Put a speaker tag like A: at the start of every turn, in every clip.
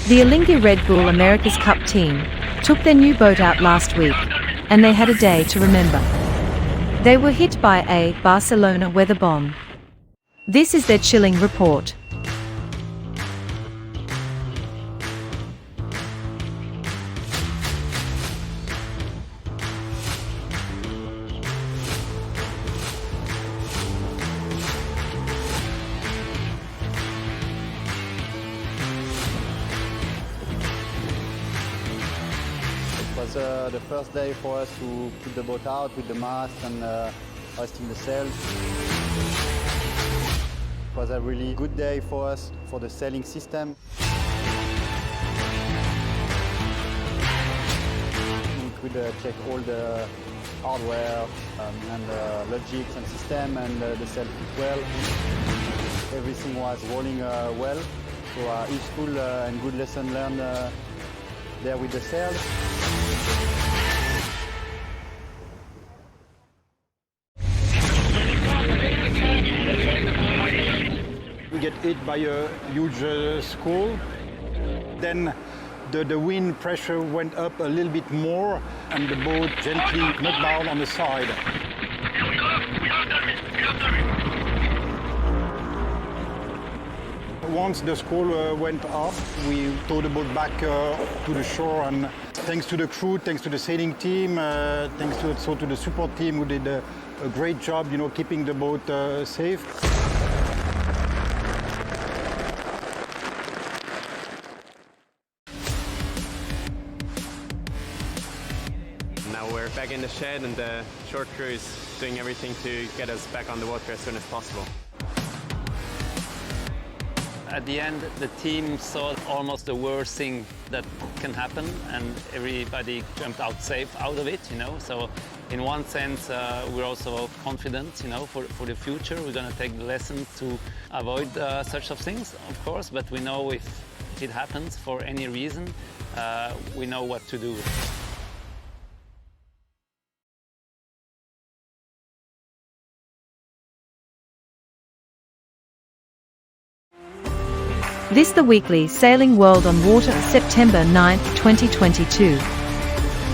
A: The Alinghi Red Bull America's Cup team took their new boat out last week, and they had a day to remember. They were hit by a Barcelona weather bomb. This is their chilling report.
B: It was the first day for us to put the boat out with the mast and hoisting the sails. It was a really good day for us for the sailing system. We could check all the hardware and logics and system, and the sail fit well. Everything was rolling well, so useful and good lesson learned there with the sails.
C: We get hit by a huge squall. Then the wind pressure went up a little bit more and the boat gently knocked down on the side. Once the squall went up, we towed the boat back to the shore, and thanks to the crew, thanks to the sailing team, thanks to the support team who did a great job, keeping the boat safe.
D: Now we're back in the shed, and the short crew is doing everything to get us back on the water as soon as possible.
E: At the end, the team saw almost the worst thing that can happen, and everybody jumped out safe out of it, So in one sense, we're also confident, for the future. We're going to take the lessons to avoid such of things, of course, but we know if it happens for any reason, we know what to do.
A: This the weekly Sailing World on Water, September 9, 2022.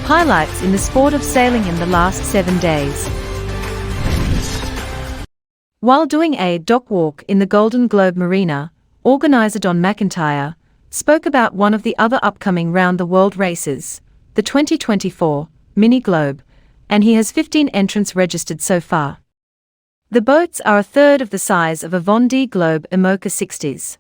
A: Highlights in the sport of sailing in the last 7 days. While doing a dock walk in the Golden Globe Marina, organizer Don McIntyre spoke about one of the other upcoming round-the-world races, the 2024 Mini Globe, and he has 15 entrants registered so far. The boats are a third of the size of a Vendee Globe IMOCA 60s.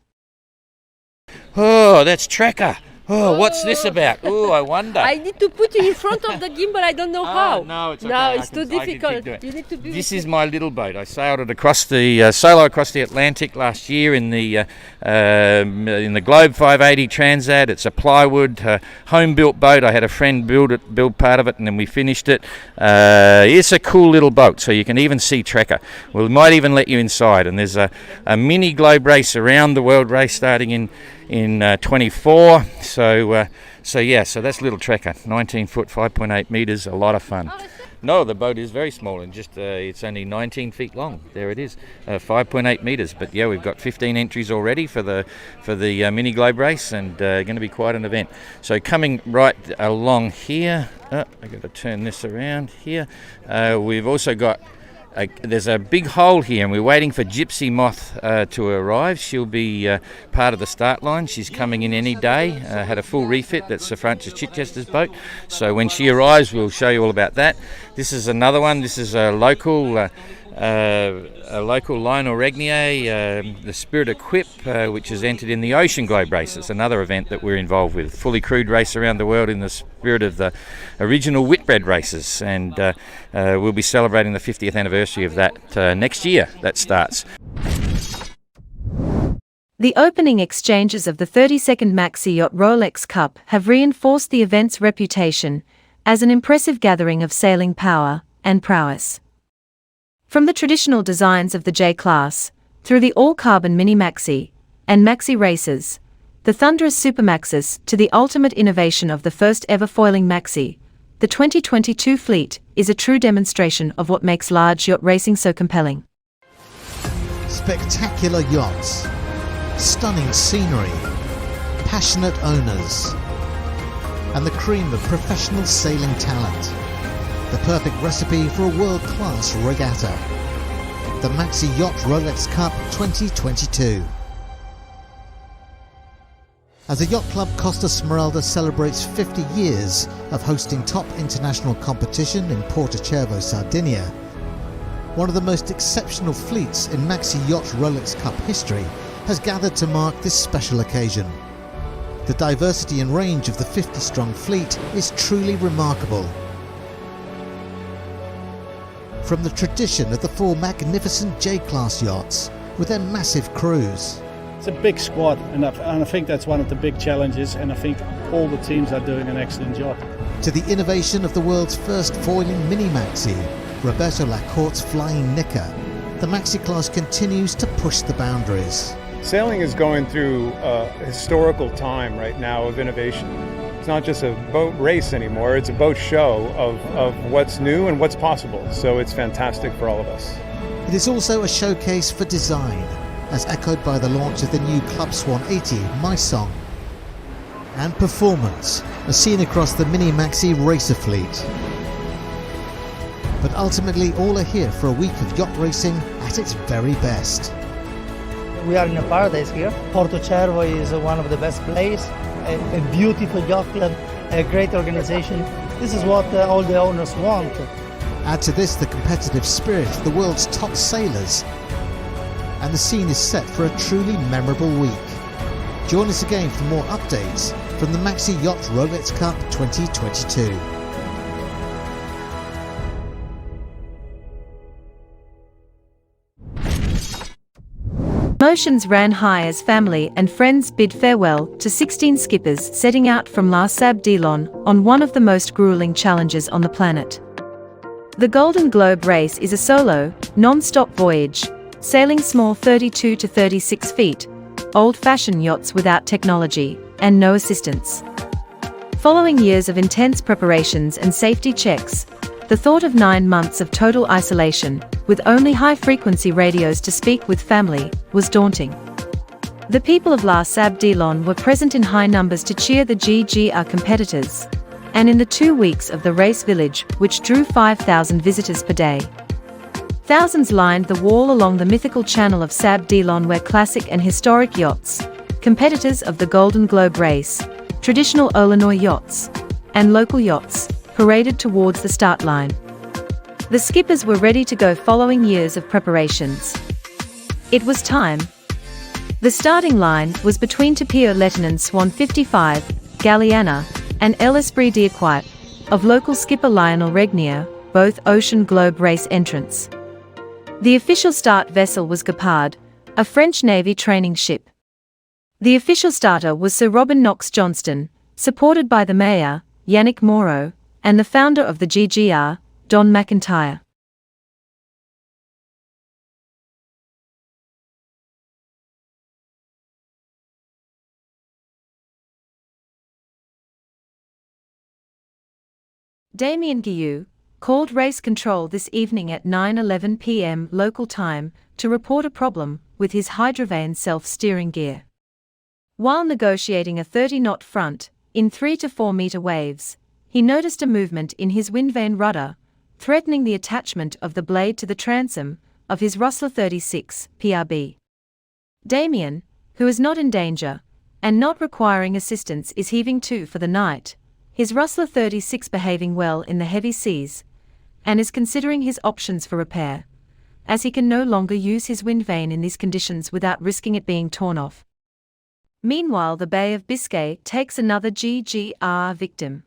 F: Oh, that's Tracker. Oh, what's this about? Oh, I wonder.
G: I need to put it in front of the gimbal. I don't know how.
F: No, it's okay.
G: No, it's too difficult. You need to be.
F: This is my little boat. I sailed it across the solo across the Atlantic last year in the Globe 580 Transat. It's a plywood home-built boat. I had a friend build part of it, and then we finished it. It's a cool little boat, so you can even see Tracker. We might even let you inside. And there's a mini Globe race around the world race starting in 24. So that's little Tracker, 19 foot, 5.8 meters, a lot of fun. No, the boat is very small and just it's only 19 feet long. There it is, 5.8 meters. But yeah, we've got 15 entries already for the Mini Globe race, and going to be quite an event. So coming right along here, I've got to turn this around here. We've also got. There's a big hole here, and we're waiting for Gypsy Moth to arrive. She'll be part of the start line. She's coming in any day. Had a full refit. That's Sir Francis Chichester's boat. So when she arrives, we'll show you all about that. This is another one. This is a local Lionel Regnier, the Spirit Equip, which is entered in the Ocean Globe races, another event that we're involved with. Fully crewed race around the world in the spirit of the original Whitbread races, and we'll be celebrating the 50th anniversary of that next year. That starts.
A: The opening exchanges of the 32nd Maxi-Yacht Rolex Cup have reinforced the event's reputation as an impressive gathering of sailing power and prowess. From the traditional designs of the J-Class, through the all-carbon Mini Maxi and Maxi Racers, the thunderous Supermaxes, to the ultimate innovation of the first-ever foiling Maxi, the 2022 fleet is a true demonstration of what makes large yacht racing so compelling.
H: Spectacular yachts, stunning scenery, passionate owners, and the cream of professional sailing talent. The perfect recipe for a world-class regatta. The Maxi-Yacht Rolex Cup 2022. As the yacht club Costa Smeralda celebrates 50 years of hosting top international competition in Porto-Cervo, Sardinia, one of the most exceptional fleets in Maxi-Yacht Rolex Cup history has gathered to mark this special occasion. The diversity and range of the 50-strong fleet is truly remarkable. From the tradition of the 4 magnificent J-class yachts with their massive crews.
I: It's a big squad, and I think that's one of the big challenges, and I think all the teams are doing an excellent job.
H: To the innovation of the world's first foiling Mini Maxi, Roberto Lacorte's Flying Nicker, the Maxi class continues to push the boundaries.
J: Sailing is going through a historical time right now of innovation. It's not just a boat race anymore, it's a boat show of what's new and what's possible, so it's fantastic for all of us.
H: It is also a showcase for design, as echoed by the launch of the new Club Swan 80 My Song, and performance, as seen across the Mini Maxi racer fleet. But ultimately all are here for a week of yacht racing at its very best.
K: We are in a paradise here. Porto-Cervo is one of the best places, a beautiful yacht club, a great organization. This is what all the owners want.
H: Add to this the competitive spirit of the world's top sailors, and the scene is set for a truly memorable week. Join us again for more updates from the Maxi-Yacht Rolex Cup 2022.
A: Emotions ran high as family and friends bid farewell to 16 skippers setting out from Les Sables on one of the most grueling challenges on the planet. The Golden Globe race is a solo, non-stop voyage, sailing small 32 to 36 feet, old-fashioned yachts without technology and no assistance. Following years of intense preparations and safety checks, the thought of 9 months of total isolation, with only high-frequency radios to speak with family, was daunting. The people of Les Sables were present in high numbers to cheer the G.G.R competitors, and in the 2 weeks of the race village, which drew 5,000 visitors per day. Thousands lined the wall along the mythical channel of Sables where classic and historic yachts, competitors of the Golden Globe race, traditional Illinois yachts, and local yachts, paraded towards the start line. The skippers were ready to go following years of preparations. It was time. The starting line was between Tapio Lettinen Swan 55, Galliana, and El Esprit d'Equipe, of local skipper Lionel Regnier, both Ocean Globe race entrants. The official start vessel was Gepard, a French Navy training ship. The official starter was Sir Robin Knox Johnston, supported by the mayor, Yannick Moreau, and the founder of the G.G.R, Don McIntyre. Damien Guillou called race control this evening at 9:11 p.m. local time to report a problem with his hydrovane self-steering gear. While negotiating a 30-knot front, in 3 to 4 meter waves, he noticed a movement in his windvane rudder, threatening the attachment of the blade to the transom of his Rustler 36 PRB. Damien, who is not in danger and not requiring assistance, is heaving to for the night, his Rustler 36 behaving well in the heavy seas, and is considering his options for repair, as he can no longer use his windvane in these conditions without risking it being torn off. Meanwhile, the Bay of Biscay takes another G.G.R victim.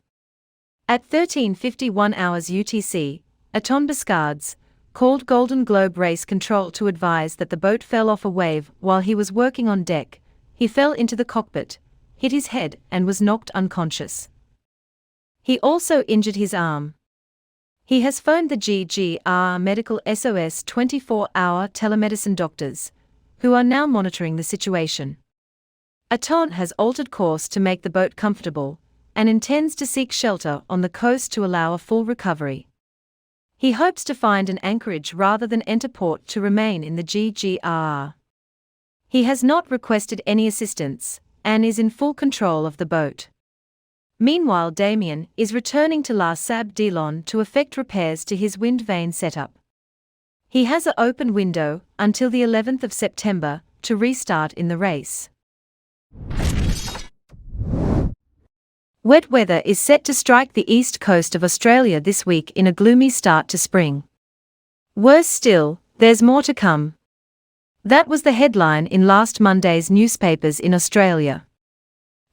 A: At 13:51 hours UTC, Aton Biscards called Golden Globe race control to advise that the boat fell off a wave while he was working on deck. He fell into the cockpit, hit his head, and was knocked unconscious. He also injured his arm. He has phoned the G.G.R Medical SOS 24-hour telemedicine doctors, who are now monitoring the situation. Aton has altered course to make the boat comfortable, and intends to seek shelter on the coast to allow a full recovery. He hopes to find an anchorage rather than enter port to remain in the G.G.R. He has not requested any assistance, and is in full control of the boat. Meanwhile, Damien is returning to Les Sables to effect repairs to his wind vane setup. He has an open window until the 11th of September to restart in the race. Wet weather is set to strike the east coast of Australia this week in a gloomy start to spring. Worse still, there's more to come. That was the headline in last Monday's newspapers in Australia.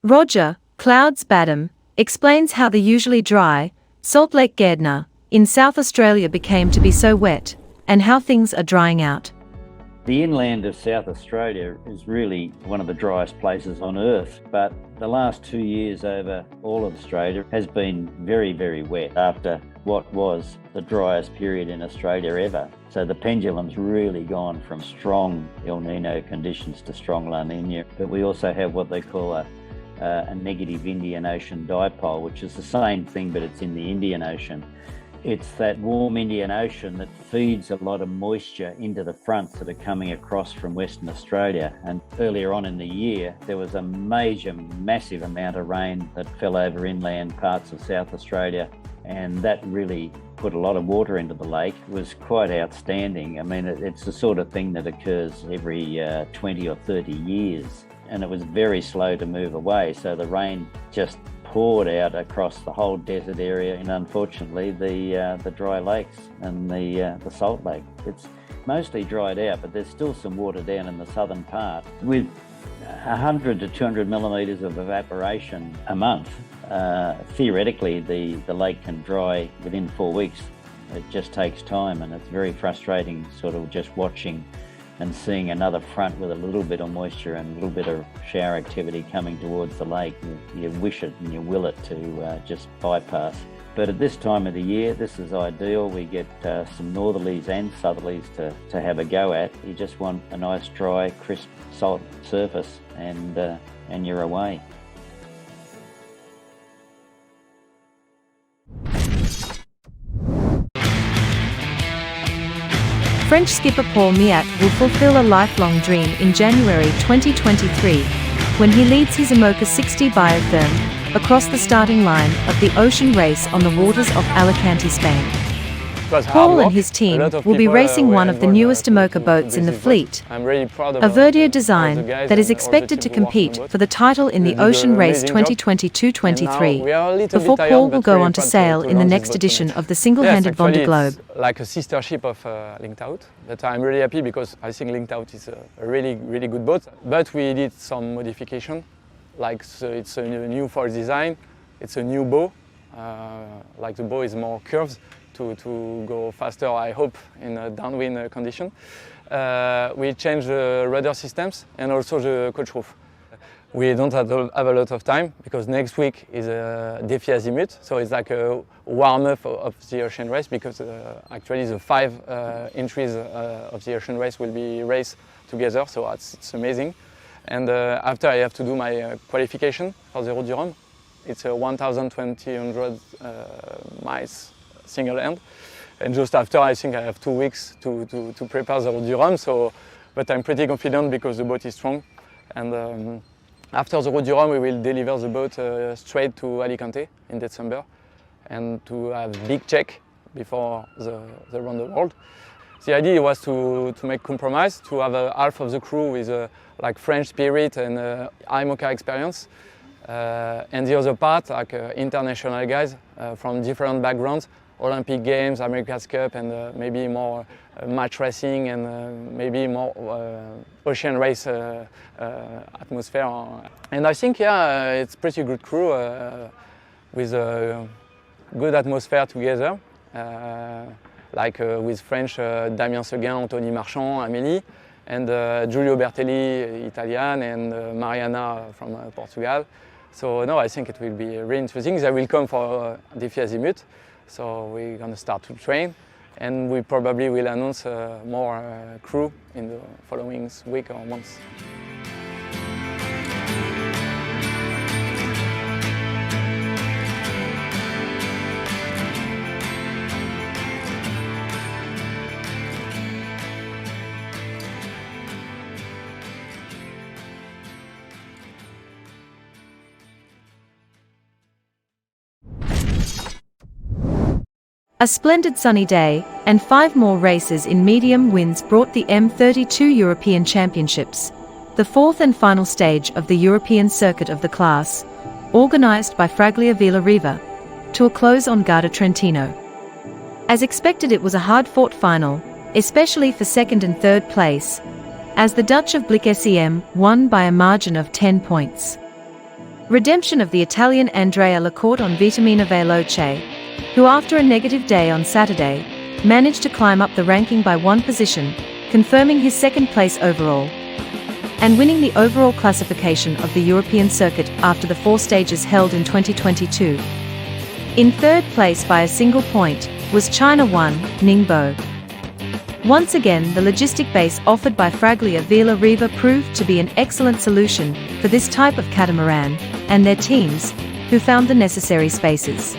A: Roger Clouds Badham explains how the usually dry Salt Lake Gardner in South Australia became to be so wet, and how things are drying out.
L: The inland of South Australia is really one of the driest places on earth, but the last 2 years over all of Australia has been very, very wet after what was the driest period in Australia ever. So the pendulum's really gone from strong El Nino conditions to strong La Nina. But we also have what they call a negative Indian Ocean dipole, which is the same thing, but it's in the Indian Ocean. It's that warm Indian Ocean that feeds a lot of moisture into the fronts that are coming across from Western Australia. And earlier on in the year, there was a massive amount of rain that fell over inland parts of South Australia, and that really put a lot of water into the lake. It was quite outstanding. I mean, it's the sort of thing that occurs every 20 or 30 years, and it was very slow to move away. So the rain just poured out across the whole desert area, and unfortunately the dry lakes and the salt lake. It's mostly dried out, but there's still some water down in the southern part. With 100 to 200 millimetres of evaporation a month, theoretically the lake can dry within 4 weeks. It just takes time, and it's very frustrating sort of just watching and seeing another front with a little bit of moisture and a little bit of shower activity coming towards the lake. You wish it and you will it to just bypass. But at this time of the year, this is ideal. We get some northerlies and southerlies to have a go at. You just want a nice dry, crisp, salt surface, and you're away.
A: French skipper Paul Meil will fulfill a lifelong dream in January 2023, when he leads his IMOCA 60 biotherm across the starting line of the ocean race on the waters of Alicante, Spain. Paul and his team will be racing one of the newest IMOCA boats in the fleet, a Verdee design that is expected to compete for the title in the Ocean Race 2022-23, before Paul will go on to sail in the next edition of the single-handed Vendee Globe.
M: Like a sister ship of Linked Out, but I'm really happy because I think Linked Out is a really good boat. But we did some modification, like it's a new force design, it's a new bow, like the bow is more curved to go faster, I hope, in a downwind condition. We changed the rudder systems and also the coach roof. We don't have a lot of time because next week is a Défi Azimut, so it's like a warm-up of the ocean race, because actually the 5 entries of the ocean race will be raced together, so it's amazing. And after I have to do my qualification for the Route du Rhum. It's a 1,200 miles single end, and just after I think I have 2 weeks to prepare the Route du Rhum. So, but I'm pretty confident because the boat is strong, and after the Route du Rhum we will deliver the boat straight to Alicante in December, and to have big check before the round the world. The idea was to make compromise, to have half of the crew with like French spirit and IMOCA experience, and the other part like international guys from different backgrounds, Olympic Games, America's Cup, and maybe more match racing and maybe more ocean race atmosphere. And I think, yeah, it's pretty good crew with a good atmosphere together, like with French Damien Seguin, Anthony Marchand, Amélie, and Giulio Bertelli, Italian, and Mariana from Portugal. So no, I think it will be really interesting. They will come for Défi Azimut. So we're going to start to train, and we probably will announce more crew in the following week or months.
A: A splendid sunny day, and 5 more races in medium winds brought the M32 European Championships, the 4th and final stage of the European circuit of the class, organized by Fraglia Villariva, to a close on Garda Trentino. As expected, it was a hard-fought final, especially for second and third place, as the Dutch of Blick SEM won by a margin of 10 points. Redemption of the Italian Andrea Lacorte on Vitamina Veloce, who after a negative day on Saturday, managed to climb up the ranking by 1 position, confirming his second place overall, and winning the overall classification of the European circuit after the 4 stages held in 2022. In third place by a single point was China 1, Ningbo. Once again, the logistic base offered by Fraglia Villariva proved to be an excellent solution for this type of catamaran, and their teams, who found the necessary spaces.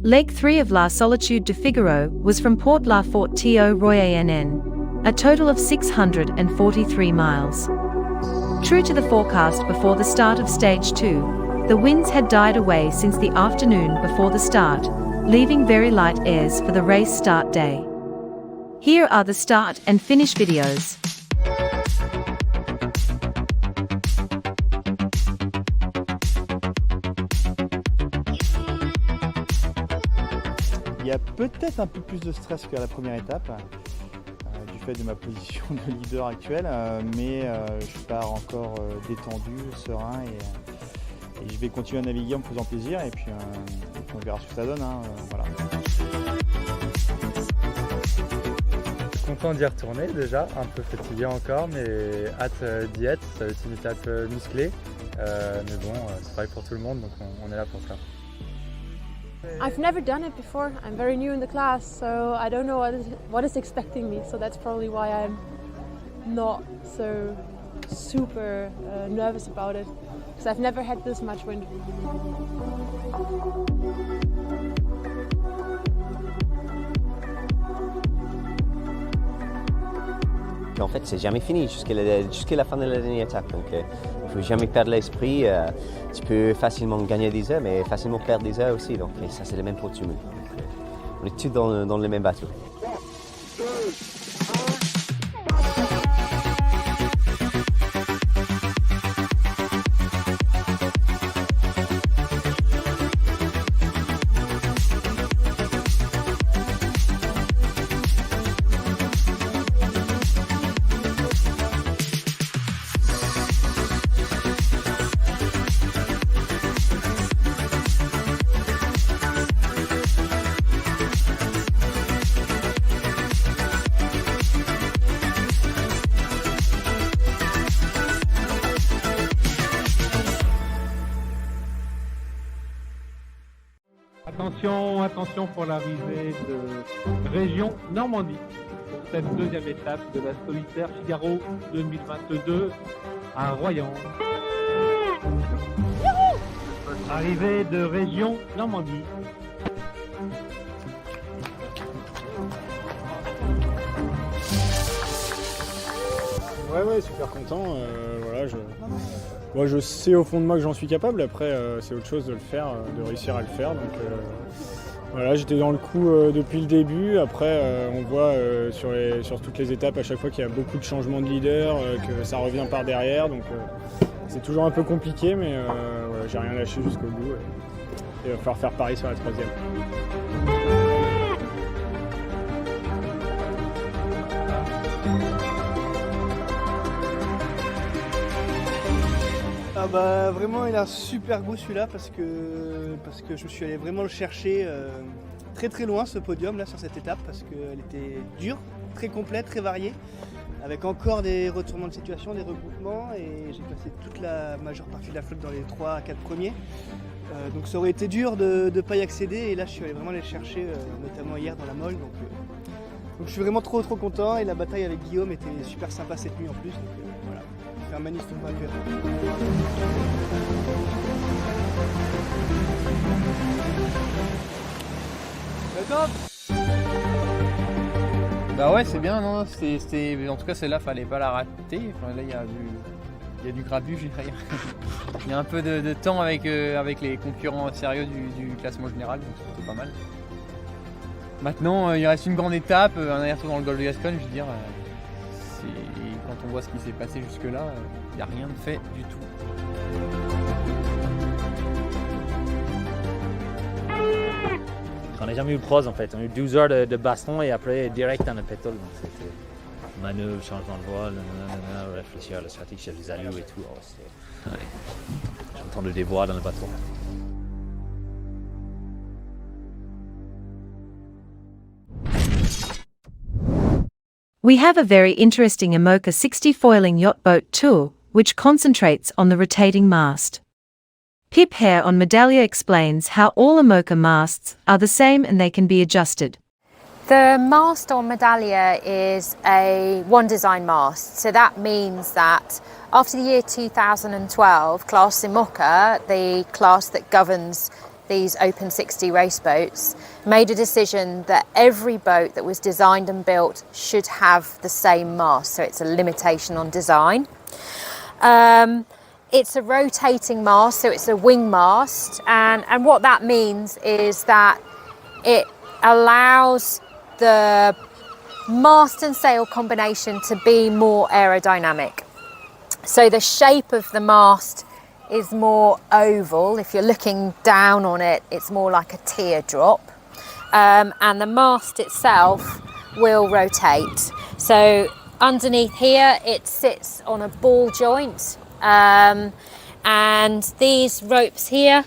A: Leg 3 of La Solitude de Figaro was from Port La Fort to Royann, a total of 643 miles. True to the forecast before the start of Stage 2, the winds had died away since the afternoon before the start, leaving very light airs for the race start day. Here are the start and finish videos.
B: Il y a peut-être un peu plus de stress qu'à la première étape, du fait de ma position de leader actuelle, mais je pars encore détendu, serein et je vais continuer à naviguer en me faisant plaisir et puis on verra ce que ça donne. Voilà.
N: Content d'y retourner déjà, un peu fatigué encore, mais hâte d'y être. Ça va être une étape musclée, mais bon, c'est pareil pour tout le monde, donc on est là pour ça.
G: I've never done it before. I'm very new in the class, so I don't know what is expecting me. So that's probably why I'm not so super nervous about it, because I've never had this much wind.
O: En fait, c'est jamais fini jusqu'à la fin de la dernière étape. Donc, il ne faut jamais perdre l'esprit. Tu peux facilement gagner des heures, mais facilement perdre des heures aussi. Donc, et ça, c'est le même pour tout le monde. On est tous dans le même bateau.
P: Attention pour l'arrivée de région Normandie pour cette deuxième étape de la solitaire Figaro 2022 à Royan. Arrivée de région Normandie.
Q: Ouais, super content. Moi, je sais au fond de moi que j'en suis capable. Après, c'est autre chose de le faire, de réussir à le faire. Donc, voilà, j'étais dans le coup depuis le début. Après, on voit sur toutes les étapes à chaque fois qu'il y a beaucoup de changements de leader, que ça revient par derrière. Donc, c'est toujours un peu compliqué, mais voilà, j'ai rien lâché jusqu'au bout. Et il va falloir faire pareil sur la troisième.
R: Ah bah vraiment il a un super goût celui-là parce que je suis allé vraiment le chercher très très loin ce podium là sur cette étape parce qu'elle était dure, très complète, très variée avec encore des retournements de situation, des regroupements et j'ai passé toute la majeure partie de la flotte dans les 3 à 4 premiers donc ça aurait été dur de ne pas y accéder et là je suis allé vraiment aller le chercher notamment hier dans la molle donc je suis vraiment trop content et la bataille avec Guillaume était super sympa cette nuit en plus donc voilà. Un magnifique vainqueur.
S: D'accord. Bah ouais c'est bien, non, c'était en tout cas celle-là fallait pas la rater. Enfin, là il y a du grabuge, il y a un peu de temps avec les concurrents sérieux du classement général, donc c'était pas mal. Maintenant il reste une grande étape, un aller-retour dans le golfe de Gascogne, je veux dire. Quand on voit ce qui s'est passé jusque-là, il n'y a rien de fait du tout.
T: On n'a jamais eu de pause en fait, on a eu 12 heures de baston et après direct dans le pétrole. Donc c'était manœuvre, changement de voile, réfléchir à la stratégie, chef des allures et tout. J'entends des voix dans le bateau.
A: We have a very interesting IMOCA 60 foiling yacht boat tour, which concentrates on the rotating mast. Pip Hare on Medallia explains how all IMOCA masts are the same and they can be adjusted.
U: The mast on Medallia is a one design mast, so that means that after the year 2012, Class IMOCA, the class that governs these Open 60 race boats, made a decision that every boat that was designed and built should have the same mast, so it's a limitation on design. It's a rotating mast, so it's a wing mast, and what that means is that it allows the mast and sail combination to be more aerodynamic. So the shape of the mast is more oval. If you're looking down on it, it's more like a teardrop. And the mast itself will rotate. So underneath here, it sits on a ball joint. And these ropes here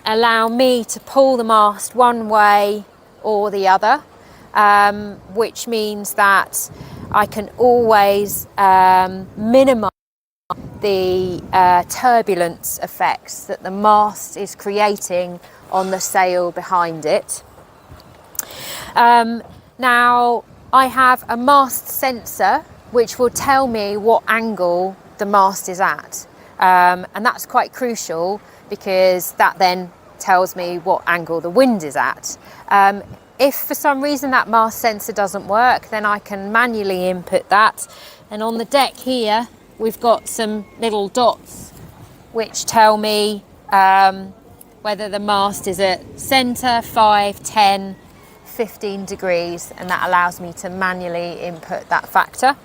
U: allow me to pull the mast one way or the other, which means that I can always minimize the turbulence effects that the mast is creating on the sail behind it. Now I have a mast sensor which will tell me what angle the mast is at, and that's quite crucial because that then tells me what angle the wind is at. If for some reason that mast sensor doesn't work, then I can manually input that, and on the deck here we've got some little dots which tell me whether the mast is at centre, 5, 10, 15 degrees, and that allows me to manually input that factor.